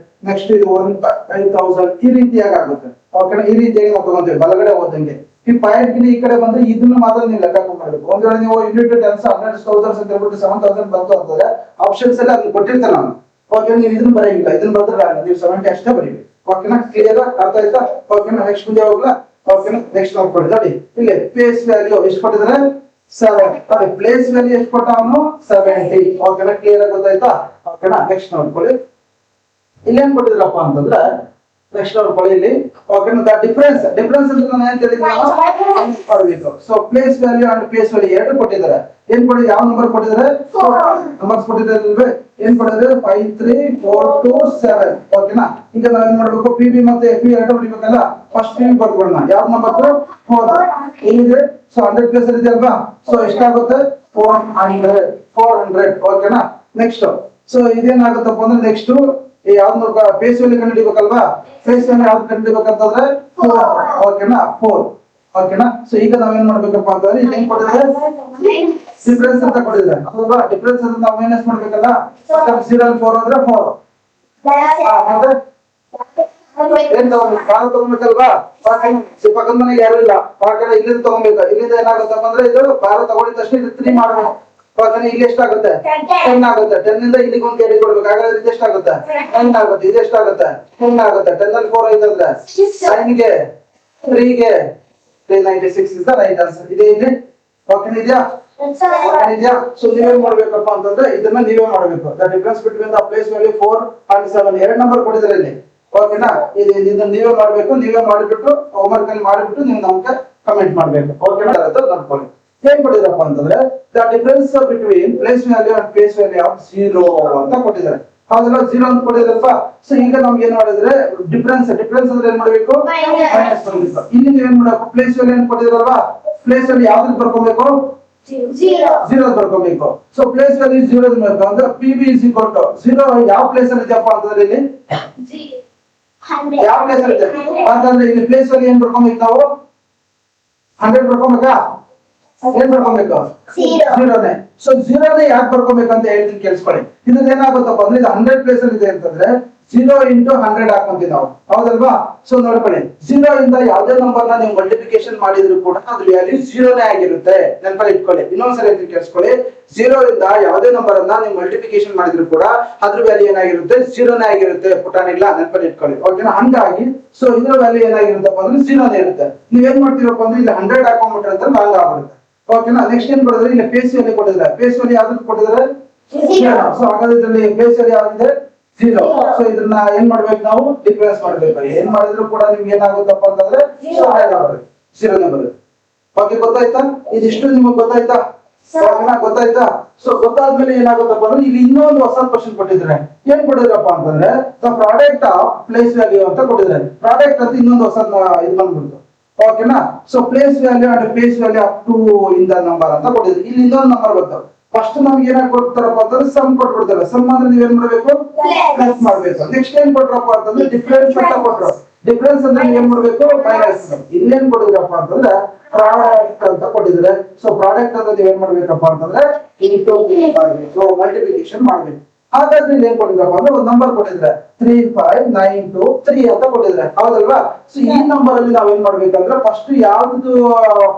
ನೆಕ್ಸ್ಟ್ ಇದು 1/5000, ಈ ರೀತಿಯಾಗಿ ಆಗುತ್ತೆ. ಓಕೆನಾ. ಈ ರೀತಿಯಾಗಿ ನಾವು ತಗೊಂತೀವಿ ಬಲಗಡೆ ಹೋದಂಗೆ. ಈ ಪಾಯಿಂಟ್ ಈ ಕಡೆ ಬಂದ್ರೆ ಇದನ್ನ ಮಾತ್ರ ನೀವು ಲೆಕ್ಕ ಹಾಕೊಂಡ್ಬಾರ್ದು. ಒಂದ್ ವೇಳೆ ನೀವು ಯೂನಿಟ್, ಟೆನ್ಸ್, ಹಂಡ್ರೆಡ್ಸ್, 1000 ಅಂತ ಹೇಳ್ಬಿಟ್ಟು 7000 ಬಂತು ಅಂತಂದ್ರೆ ಆಪ್ಷನ್ಸ್ ಎಲ್ಲ ಅದನ್ನ ಕೊಟ್ಟಿರ್ತೇನೆ ನಾನು. ಓಕೆ. ನೀವು ಇದನ್ನ ಬರೆಯಂಗಿಲ್ಲ, ಇದನ್ನ ಬರೆದ್ರೆ ನೀವು 70 ಅಷ್ಟೇ ಬರೀಬೇಕು. ಓಕೆನಾ. ಕ್ಲಿಯರ್ ಅರ್ಥ ಆಯ್ತಾ? ಓಕೆನಾ. ನೆಕ್ಸ್ಟ್ ಮುಂದೆ ಹೋಗ್ಲಾ? ಓಕೆನಾ. ನೆಕ್ಸ್ಟ್ ನೋಡ್ಕೊಳ್ಳಿ, ನೋಡಿ ಇಲ್ಲಿ ಪ್ಲೇಸ್ ವ್ಯಾಲ್ಯೂ ಎಷ್ಟು ಕೊಟ್ಟಿದ್ದಾರೆ 7. ಅದೇ ಪ್ಲೇಸ್ ವ್ಯಾಲ್ಯೂ ಎಷ್ಟು ಕೊಟ್ಟ ಅವನು 70. ಓಕೆನಾ. ಕ್ಲಿಯರ್ ಆಗಿ ಗೊತ್ತಾಯ್ತಾ? ಓಕೆನಾ. ನೆಕ್ಸ್ಟ್ ನೋಡ್ಕೊಳ್ಳಿ, ಇಲ್ಲೇನ್ ಕೊಟ್ಟಿದ್ರಪ್ಪ ಅಂತಂದ್ರೆ ನೆಕ್ಸ್ಟ್ ನೋಡ್ಕೊಳ್ಳಿ ಇಲ್ಲಿ. ಓಕೆನಾ. ಡಿಫರೆನ್ಸ್ ಅಂದ್ರೆ ನಾನು ಏನ್ ತಿಳಿದಿಲ್ಲ. So place value and place value ಎರಡು ಕೊಟ್ಟಿದ್ದಾರೆ. ಏನ್ ಕೊಡಿ, ಯಾವ ನಂಬರ್ ಕೊಟ್ಟಿದ್ದಾರೆ, ನಂಬರ್ಸ್ ಕೊಟ್ಟಿದ್ದಾರೆ. ಏನ್ ಕೊಟ್ಟಿದ್ದಾರೆ 5, 3, 4, 2, 7. ಓಕೆನಾ. ಈಗ ನಾವೇನ್ ಮಾಡ್ಬೇಕು, ಪಿ ಬಿ ಮತ್ತೆ ಎಫ್ ಬಿ ಎರಡು ಬರೀಬೇಕಲ್ಲ. ಫಸ್ಟ್ ಪಿ ಬಿ ಬರ್ಕೊಳ್ಳೋಣ. ಯಾವ ನಂಬರ್ 4 ಏನಿದೆ. ಸೊ 100 ಪ್ಲೇಸ್ ಅಲ್ಲಿ ಇದೆ ಅಲ್ವಾ. ಸೊ ಎಷ್ಟಾಗುತ್ತೆ 400. ಓಕೆನಾ. ನೆಕ್ಸ್ಟ್ ಸೊ ಇದೇನಾಗುತ್ತಪ್ಪ ಅಂದ್ರೆ ನೆಕ್ಸ್ಟ್ ಯಾವ್ದು ಫೇಸ್ ವ್ಯಾಲ್ಯೂ ಕಂಡುಹಿಡಿಬೇಕಲ್ವಾ. ಫೇಸ್ ವ್ಯಾಲ್ಯೂ ಯಾವ್ದು ಕಂಡುಹಿಡಿಬೇಕಂತಂದ್ರೆ 4. ಓಕೆನಾ. 4. ಓಕೆನಾ. ಸೊ ಈಗ ನಾವೇನ್ ಮಾಡ್ಬೇಕಪ್ಪ ಅಂತಂದ್ರೆ ಇಲ್ಲಿ ಏನ್ ಕೊಟ್ಟಿದ್ದಾರೆ ಡಿಫರೆನ್ಸ್ ಅಂತ ಕೊಟ್ಟಿದ್ದಾರೆ, ಹೌದಲ್ವಾ. ಡಿಫರೆನ್ಸ್ ಅಂತ ನಾವು ಮೈನಸ್ ಮಾಡ್ಬೇಕಲ್ಲ. 0 ಅಲ್ಲಿ 4 ಅಂದ್ರೆ 4. ಮತ್ತೆ ಏನ್ ತಗೋಬೇಕು, ಭಾರ ತಗೋಬೇಕಲ್ವಾ. ಪಕ್ಕದ ಮನೆಗೆ ಯಾರು ಇಲ್ಲ, ಇಲ್ಲಿಂದ ತಗೋಬೇಕು. ಇಲ್ಲಿಂದ ಏನಾಗುತ್ತಪ್ಪ ಅಂದ್ರೆ ಇದು ಭಾರ ತಗೊಂಡಿದ ತಕ್ಷಣ ಇದು 3 ಮಾಡಬೇಕು. ಇಲ್ಲಿ ಎಷ್ಟಾಗುತ್ತೆ 10 ಆಗುತ್ತೆ. 10 ಇಂದ ಇಲ್ಲಿಗೆ ಒಂದು ಕ್ಯಾರಿ ಕೊಡ್ಬೇಕು. ಹಾಗಾದ್ರೆ ಇದು ಎಷ್ಟಾಗುತ್ತೆ 9 ಆಗುತ್ತೆ. ಇದು ಎಷ್ಟಾಗುತ್ತೆ 10 ಆಗುತ್ತೆ. 10 ಅಲ್ಲಿ 4 ಐತಂದ್ರೆ 9ಗೆ 3ಗೆ 396 ಇಸ್ ದ ರೈಟ್ ಆನ್ಸರ್. ಇದೆ ಇಲ್ಲಿ. ಓಕೆ ಇದೆಯಾ? ಇದೆಯಾ? ಸೊ ನೀವೇನ್ ಮಾಡ್ಬೇಕಪ್ಪ ಅಂತಂದ್ರೆ ಇದನ್ನ ನೀವೇ ಮಾಡ್ಬೇಕು. The difference between the place value 4 and 7 ಎರಡು ನಂಬರ್ ಕೊಟ್ಟಿದ್ದಾರೆ ಇಲ್ಲಿ. ಓಕೆನಾ. ಇದನ್ನ ನೀವೇ ಮಾಡ್ಬೇಕು. ನೀವೇ ಮಾಡಿಬಿಟ್ಟು ಹೋಮ್ವರ್ಕ್ ಅಲ್ಲಿ ಮಾಡಿಬಿಟ್ಟು ನೀವು ನಮ್ಗೆ ಕಮೆಂಟ್ ಮಾಡ್ಬೇಕು. ಓಕೆನಾ. ನೋಡ್ಕೊಳ್ಳಿ ಏನ್ ಕೊಟ್ಟಿದ್ರಪ್ಪ ಅಂತಂದ್ರೆ the difference between place value and place value of 0 ಅಂತ ಕೊಟ್ಟಿದ್ದಾರೆ. ಹೌದಲ್ಲ, 0 ಅಂತ ಕೊಟ್ಟಿದ್ರಪ್ಪ. ಸೊ ಈಗ ನಮ್ಗೆ ಏನ್ ಮಾಡಿದ್ರೆ ಡಿಫರೆನ್ಸ್ ಅಂದ್ರೆ ಏನ್ ಮಾಡ್ಬೇಕು, ಮೈನಸ್ ಮಾಡ್ಬೇಕು. ಇಲ್ಲಿ ನೀವು ಏನ್ ಮಾಡ್ಬೇಕು, ಪ್ಲೇಸ್ ವ್ಯಾಲ್ಯೂ ಏನ್ ಕೊಟ್ಟಿದ್ರಲ್ವಾ, ಪ್ಲೇಸ್ ವ್ಯಾಲ್ಯೂ ಯಾವ್ದು ಬರ್ಕೋಬೇಕು 0 ಬರ್ಕೋಬೇಕು. ಸೊ ಪ್ಲೇಸ್ ವ್ಯಾಲ್ಯೂ 0 ಇರಬೇಕು ಅಂದ್ರೆ P B is equal to 0 ಯಾವ ಪ್ಲೇಸ್ ಅಲ್ಲಿ ಇದೆಯಪ್ಪ ಅಂತಂದ್ರೆ ಇಲ್ಲಿ ಯಾವ ಪ್ಲೇಸ್ ಅಲ್ಲಿ ಇದೆ ಅಂತಂದ್ರೆ ಇಲ್ಲಿ ಪ್ಲೇಸ್ ವ್ಯಾಲ್ಯೂ ಏನ್ ಬರ್ಕೋಬೇಕು ನಾವು 100 ಬರ್ಕೋಬೇಕಾ, ಏನ್ ಬರ್ಕೋಬೇಕು 0ನೇ. ಸೊ 0ನೇ ಯಾಕೆ ಬರ್ಕೋಬೇಕು ಅಂತ ಹೇಳ್ತೀನಿ ಕೇಳಿಸ್ಕೊಳ್ಳಿ. ಇದು ಏನಾಗುತ್ತಪ್ಪ ಅಂದ್ರೆ ಇದು 100 ಪ್ಲೇಸ್ ಅಲ್ಲಿ ಇದೆ ಅಂತಂದ್ರೆ 0 into 100 ಹಾಕೊಂತೀವಿ ನಾವು, ಹೌದಲ್ವಾ. ಸೊ ನೋಡ್ಕೊಳ್ಳಿ 0 ಇಂದ ಯಾವ್ದೇ ನಂಬರ್ ನ ನೀವು ಮಲ್ಟಿಪ್ಲಿಕೇಶನ್ ಮಾಡಿದ್ರು ಕೂಡ ಅದ್ರ ವ್ಯಾಲ್ಯೂ 0ನೇ ಆಗಿರುತ್ತೆ. ನೆನಪಲ್ಲಿ ಇಟ್ಕೊಳ್ಳಿ. ಇನ್ನೊಂದ್ಸರಿ ಕೇಳಿಸ್ಕೊಳ್ಳಿ, 0 ಇಂದ ಯಾವ್ದೇ ನಂಬರ್ ಅನ್ನ ನೀವು ಮಲ್ಟಿಪ್ಲಿಕೇಶನ್ ಮಾಡಿದ್ರು ಕೂಡ ಅದ್ರ ವ್ಯಾಲ್ಯೂ ಏನಾಗಿರುತ್ತೆ 0ನೇ ಆಗಿರುತ್ತೆ. ಪುಟಾಣಿಲ್ಲ, ನೆನಪಲ್ಲಿ ಇಟ್ಕೊಳ್ಳಿ. ಓಕೆನಾ. ಹಂಗಾಗಿ ಸೊ ಇದ್ರ ವ್ಯಾಲ್ಯೂ ಏನಾಗಿರುತ್ತಪ್ಪ ಅಂದ್ರೆ 0ನೇ ಇರುತ್ತೆ. ನೀವೇನ್ ಮಾಡ್ತೀರಪ್ಪ ಅಂದ್ರೆ ಇಲ್ಲಿ 100 ಹಾಕೊಂಡ್ಬಿಟ್ರೆ ಅಂತ ಲಾಂಗ್ ಆಗ್ಬಿಡುತ್ತೆ. ಓಕೆನಾ. ನೆಕ್ಸ್ಟ್ ಏನ್ ಕೊಡಿದ್ರೆ ಇಲ್ಲಿ ಫೇಸ್ ವ್ಯಾಲ್ಯೂ ಕೊಟ್ಟಿದ್ದಾರೆ. ಫೇಸ್ ವ್ಯಾಲ್ಯೂ ಯಾವ್ದು ಕೊಟ್ಟಿದ್ದಾರೆ 0. ಸೊ ಹಾಗಾದ್ರೆ ಇದರಲ್ಲಿ ಫೇಸ್ ವ್ಯಾಲ್ಯೂ ಯಾವ್ದಿದೆ 0. ಸೊ ಇದನ್ನ ಏನ್ ಮಾಡ್ಬೇಕು ನಾವು ಡಿಫರೆನ್ಸ್ ಮಾಡ್ಬೇಕು. ಏನ್ ಮಾಡಿದ್ರು ಕೂಡ ನಿಮ್ಗೆ ಏನಾಗುತ್ತಪ್ಪ ಅಂತಂದ್ರೆ 0ನೇ ಬರುತ್ತೆ. ಓಕೆ, ಗೊತ್ತಾಯ್ತಾ? ಇದಿಷ್ಟು ನಿಮಗೆ ಗೊತ್ತಾಯ್ತಾ? ಗೊತ್ತಾಯ್ತಾ? ಸೊ ಗೊತ್ತಾದ್ಮೇಲೆ ಏನಾಗುತ್ತಪ್ಪ ಅಂದ್ರೆ ಇಲ್ಲಿ ಇನ್ನೊಂದು ಹೊಸ ಕ್ವಶನ್ ಕೊಟ್ಟಿದ್ರೆ ಏನ್ ಕೊಟ್ಟಿದ್ರಪ್ಪ ಅಂತಂದ್ರೆ the product of place value ಅಂತ ಕೊಟ್ಟಿದ್ದಾರೆ. ಪ್ರಾಡಕ್ಟ್ ಅಂತ ಇನ್ನೊಂದು ಹೊಸ ಇದು ಬಂದ್ಬಿಡ್ತು. ಓಕೆನಾ. So place value and place value up to in the number ಅಂತ ಕೊಟ್ಟಿದ್ರು. ಇಲ್ಲಿ ಇನ್ನೊಂದು ನಂಬರ್ ಬರ್ತವೆ. ಫಸ್ಟ್ ನಮ್ಗೆ ಏನಾಗಿ ಕೊಡ್ತಾರಪ್ಪ ಅಂತಂದ್ರೆ ಸಮ್ ಕೊಟ್ಬಿಡ್ತಾರೆ. ಸಮ್ ಅಂದ್ರೆ ನೀವೇನ್ ಮಾಡ್ಬೇಕು, ಪ್ಲಸ್ ಮಾಡ್ಬೇಕು. ನೆಕ್ಸ್ಟ್ ಏನ್ ಕೊಟ್ರಪ್ಪ ಅಂತಂದ್ರೆ ಡಿಫರೆನ್ಸ್ ಅಂತ ಕೊಟ್ರು. ಡಿಫರೆನ್ಸ್ ಅಂದ್ರೆ ಏನ್ ಮಾಡ್ಬೇಕು, ಮೈನಸ್. ಇಲ್ಲೇನ್ ಕೊಟ್ಟಿದ್ರಪ್ಪ ಅಂತಂದ್ರೆ ಪ್ರಾಡಕ್ಟ್ ಅಂತ ಕೊಟ್ಟಿದ್ರೆ. ಸೊ ಪ್ರಾಡಕ್ಟ್ ಅಂತ ನೀವೇನ್ ಮಾಡ್ಬೇಕಪ್ಪ ಅಂತಂದ್ರೆ ಇಂಟು ಮಾಡಬೇಕು, ಮಲ್ಟಿಪ್ಲಿಕೇಶನ್ ಮಾಡ್ಬೇಕು. ಹಾಗಾದ್ರೆ ಇಲ್ಲಿ ಏನ್ ಕೊಟ್ಟಿದ್ರಪ್ಪ ಅಂದ್ರೆ ಒಂದು ನಂಬರ್ ಕೊಟ್ಟಿದ್ರೆ 3592 ಅಂತ ಕೊಟ್ಟಿದ್ರೆ, ಹೌದಲ್ವಾ? ಸೊ ಈ ನಂಬರ್ ಅಲ್ಲಿ ನಾವೇನ್ ಮಾಡ್ಬೇಕಂದ್ರೆ ಫಸ್ಟ್ ಯಾವ್ದು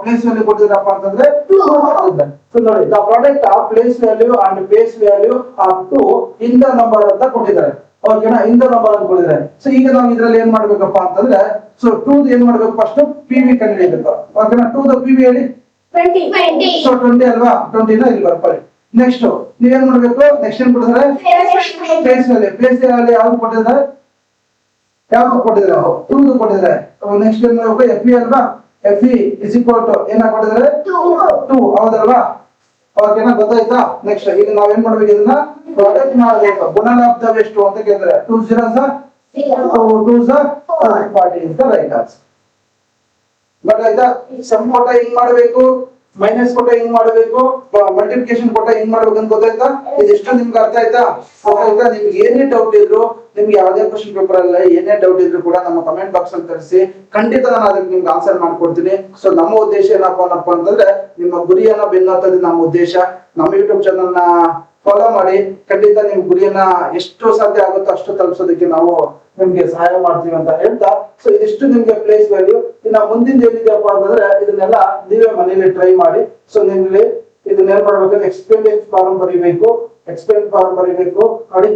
ಪ್ಲೇಸ್ ವ್ಯಾಲ್ಯೂ ಕೊಟ್ಟಿದ್ರಪ್ಪ ಅಂತಂದ್ರೆ 2 ಕೊಟ್ಟಿದ್ರೆ. ಸೊ ನೋಡಿ, the product of place value and base value of 2 in the number ಅಂತ ಕೊಟ್ಟಿದ್ದಾರೆ. ಓಕೆನಾ, ಇನ್ ದ ನಂಬರ್ ಅಂತ ಕೊಟ್ಟಿದ್ದಾರೆ. ಸೊ ಈಗ ನಾವು ಇದ್ರಲ್ಲಿ ಏನ್ ಮಾಡ್ಬೇಕಪ್ಪ ಅಂತಂದ್ರೆ, ಸೊ 2 ಏನ್ ಮಾಡ್ಬೇಕು, ಫಸ್ಟ್ PV ಕಂಡುಹಿಡಿಯಬೇಕು. ಓಕೆನಾ, 2 ದ PV ಹೇಳಿ 20. ಸೊ 20 ಅಲ್ವಾ, 20 ನ ಇಲ್ಲಿ ಬರ್ಕೊಳ್ಳಿ. ನೆಕ್ಸ್ಟ್ ನೀವೇನ್ ಮಾಡ್ಬೇಕು, ನೆಕ್ಸ್ಟ್ ಏನ್ ಕೊಟ್ಟಿದ್ದಾರೆ, ಪ್ಲೇಸ್ ವ್ಯಾಲ್ಯೂ ಯಾವ್ದು ಕೊಟ್ಟಿದ್ದಾರೆ, ಯಾವ್ದು ಕೊಟ್ಟಿದ್ದಾರೆ, 2 ಕೊಟ್ಟಿದ್ದಾರೆ. ನೆಕ್ಸ್ಟ್ ಏನ್ ಮಾಡ್ಬೇಕು, FE ಅಲ್ವಾ, FE ಇಸ್ ಈಕ್ವಲ್ ಟು ಏನ ಕೊಟ್ಟಿದ್ದಾರೆ 2, ಹೌದಲ್ವಾ? ಓಕೆನಾ, ಗೊತ್ತಾಯ್ತಾ? ನೆಕ್ಸ್ಟ್ ಈಗ ನಾವೇನ್ ಮಾಡ್ಬೇಕು, ಇದನ್ನ ಪ್ರಾಡಕ್ಟ್ ಮಾಡಬೇಕು. ಗುಣಲಬ್ಧ ಎಷ್ಟು ಅಂತ ಕೇಳಿದ್ರೆ 2 0s 2 40 is the right answer. ಗೊತ್ತಾಯ್ತಾ? ಸಮ್ ಕೊಟ್ಟ ಹಿಂಗ್ ಮಾಡ್ಬೇಕು, ಮೈನಸ್ ಕೊಟ್ಟ ಹಿಂಗ್ ಮಾಡ್ಬೇಕು, ಮಲ್ಟಿಪ್ಲಿಕೇಶನ್ ಕೊಟ್ಟ ಹಿಂಗ್ ಮಾಡ್ಬೇಕು ಅಂತ ಗೊತ್ತಾಯ್ತಾ? ಇದಿಷ್ಟು ನಿಮ್ಗೆ ಅರ್ಥ ಆಯ್ತಾ? ಗೊತ್ತಾಯ್ತಾ? ನಿಮ್ಗೆ ಏನೇ ಡೌಟ್ ಇದ್ರು, ನಿಮ್ಗೆ ಯಾವ್ದೇ ಕ್ವಶನ್ ಪೇಪರ್ ಅಲ್ಲ ಏನೇ ಡೌಟ್ ಇದ್ರು ಕೂಡ ನಮ್ಮ ಕಮೆಂಟ್ ಬಾಕ್ಸ್ ಅಲ್ಲಿ ತಿಳಿಸಿ, ಖಂಡಿತ ನಾನು ಅದಕ್ಕೆ ನಿಮ್ಗೆ ಆನ್ಸರ್ ಮಾಡ್ಕೊಡ್ತೀನಿ. ಸೊ ನಮ್ಮ ಉದ್ದೇಶ ಏನಪ್ಪ ಅಂತಂದ್ರೆ, ನಿಮ್ಮ ಗುರಿಯನ್ನ ಬೆನ್ನತ್ತದ ನಮ್ಮ ಉದ್ದೇಶ. ನಮ್ಮ ಯೂಟ್ಯೂಬ್ ಚಾನಲ್ ನ ಫಾಲೋ ಮಾಡಿ, ಖಂಡಿತ ನಿಮ್ ಗುರಿಯನ್ನ ಎಷ್ಟು ಸಾಧ್ಯ ಆಗುತ್ತೋ ಅಷ್ಟು ತಲುಪಿಸೋದಕ್ಕೆ ನಾವು ನಿಮ್ಗೆ ಸಹಾಯ ಮಾಡ್ತೀವಿ ಅಂತ ಹೇಳ್ತಾ, ಸೊ ಇದಿಷ್ಟು ನಿಮ್ಗೆ ಪ್ಲೇಸ್ ವ್ಯಾಲ್ಯೂ. ಇನ್ನ ಮುಂದಿನ ಏನಿದೆಯಪ್ಪ ಅಂತಂದ್ರೆ ಇದನ್ನೆಲ್ಲ ನೀವೇ ಮನೇಲಿ ಟ್ರೈ ಮಾಡಿ. ಸೊ ನಿಮ್ಗೆ ಇದನ್ನ ಏನ್ ಮಾಡ್ಬೇಕಂದ್ರೆ ಎಕ್ಸ್ಪೆಂಡಿಚರ್ ಫಾರ್ಮ್ ಬರೀಬೇಕು, ಎಕ್ಸ್ಪೆಂಡ್ ಫಾರ್ಮ್ ಬರೀಬೇಕು. ನೋಡಿ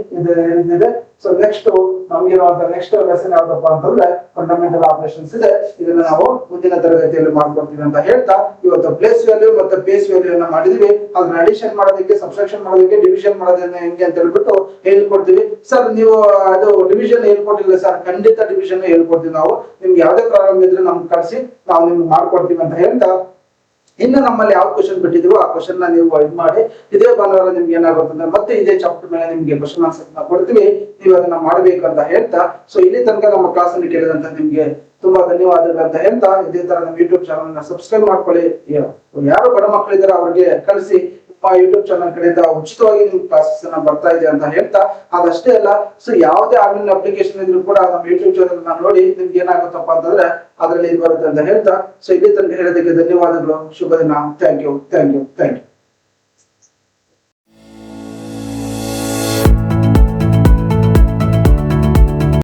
ಇದೆ. ಸೊ ನೆಕ್ಸ್ಟ್ ನಮ್ಗಿರುವಂತ ನೆಕ್ಸ್ಟ್ ಲೆಸನ್ ಯಾವ್ದಪ್ಪ ಅಂತಂದ್ರೆ ಫಂಡಮೆಂಟಲ್ ಆಪರೇಷನ್ಸ್ ಇದೆ. ಇದನ್ನ ನಾವು ಮುಂದಿನ ತರಗತಿಯಲ್ಲಿ ಮಾಡ್ಕೊಡ್ತೀವಿ ಅಂತ ಹೇಳ್ತಾ, ಇವತ್ತು ಪ್ಲೇಸ್ ವ್ಯಾಲ್ಯೂ ಮತ್ತೆ ಬೇಸ್ ವ್ಯಾಲ್ಯೂ ಅನ್ನ ಮಾಡಿದೀವಿ. ಅದನ್ನ ಅಡಿಷನ್ ಮಾಡೋದಕ್ಕೆ, ಸಬ್ಸ್ಟ್ರಾಕ್ಷನ್ ಮಾಡೋದಕ್ಕೆ, ಡಿವಿಷನ್ ಮಾಡೋದನ್ನ ಹೆಂಗೆ ಅಂತ ಹೇಳ್ಬಿಟ್ಟು ಹೇಳ್ಕೊಡ್ತೀವಿ. ಸರ್ ನೀವು ಅದು ಡಿವಿಷನ್ ಹೇಳ್ಕೊಟ್ಟಿಲ್ಲ ಸರ್, ಖಂಡಿತ ಡಿವಿಷನ್ ಹೇಳ್ಕೊಡ್ತೀವಿ ನಾವು. ನಿಮ್ಗೆ ಯಾವ್ದೇ ಪ್ರಾಬ್ಲಮ್ ಇದ್ರೆ ನಮ್ಗೆ ಕಳಿಸಿ, ನಾವು ನಿಮ್ಗೆ ಮಾಡ್ಕೊಡ್ತೀವಿ ಅಂತ ಹೇಳ್ತಾ, ಇನ್ನು ನಮ್ಮಲ್ಲಿ ಯಾವ ಕ್ವಶನ್ ಬಿಟ್ಟಿದೀವೋ ಆ ಕ್ವಶನ್ ನ ನೀವು ಇದು ಮಾಡಿ, ಇದೇ ಭಾನುವಾರ ನಿಮ್ಗೆ ಏನಾಗುತ್ತೆ ಮತ್ತೆ ಇದೇ ಚಾಪ್ಟರ್ ಮೇಲೆ ನಿಮ್ಗೆ ಕ್ವಶನ್ ಆನ್ಸರ್ ಕೊಡ್ತೀವಿ, ನೀವು ಅದನ್ನ ಮಾಡ್ಬೇಕು ಅಂತ ಹೇಳ್ತಾ, ಸೊ ಇಲ್ಲಿ ತನಕ ನಮ್ಮ ಕ್ಲಾಸ್ ಅನ್ನು ಕೇಳಿದಂತ ನಿಮ್ಗೆ ತುಂಬಾ ಧನ್ಯವಾದಗಳು ಅಂತ ಹೇಳ್ತಾ, ಇದೇ ತರ ನಮ್ಮ ಯೂಟ್ಯೂಬ್ ಚಾನಲ್ ನ ಸಬ್ಸ್ಕ್ರೈಬ್ ಮಾಡ್ಕೊಳ್ಳಿ. ಯಾರು ಬಡ ಮಕ್ಕಳಿದಾರೆ ಅವ್ರಿಗೆ ಕಳಿಸಿ. ಯೂಟ್ಯೂಬ್ ಚಾನಲ್ ಕಡೆಯಿಂದ ಉಚಿತವಾಗಿ ನಿಮ್ ಕ್ಲಾಸಸ್ ಅನ್ನ ಬರ್ತಾ ಇದೆ ಅಂತ ಹೇಳ್ತಾ, ಅದಷ್ಟೇ ಅಲ್ಲ, ಸೊ ಯಾವುದೇ ಆನ್ಲೈನ್ ಅಪ್ಲಿಕೇಶನ್ ಇದ್ರು ಕೂಡ ನಮ್ಮ ಯೂಟ್ಯೂಬ್ ಚಾನಲ್ ನ ನೋಡಿ ನಿಮ್ಗೆ ಏನಾಗುತ್ತಪ್ಪ ಅಂತಂದ್ರೆ ಅದ್ರಲ್ಲಿ ಇದು ಬರುತ್ತೆ ಅಂತ ಹೇಳ್ತಾ, ಸೊ ಇಲ್ಲಿ ತನಕ ಹೇಳೋದಕ್ಕೆ ಧನ್ಯವಾದಗಳು. ಶುಭ ದಿನ. Thank you.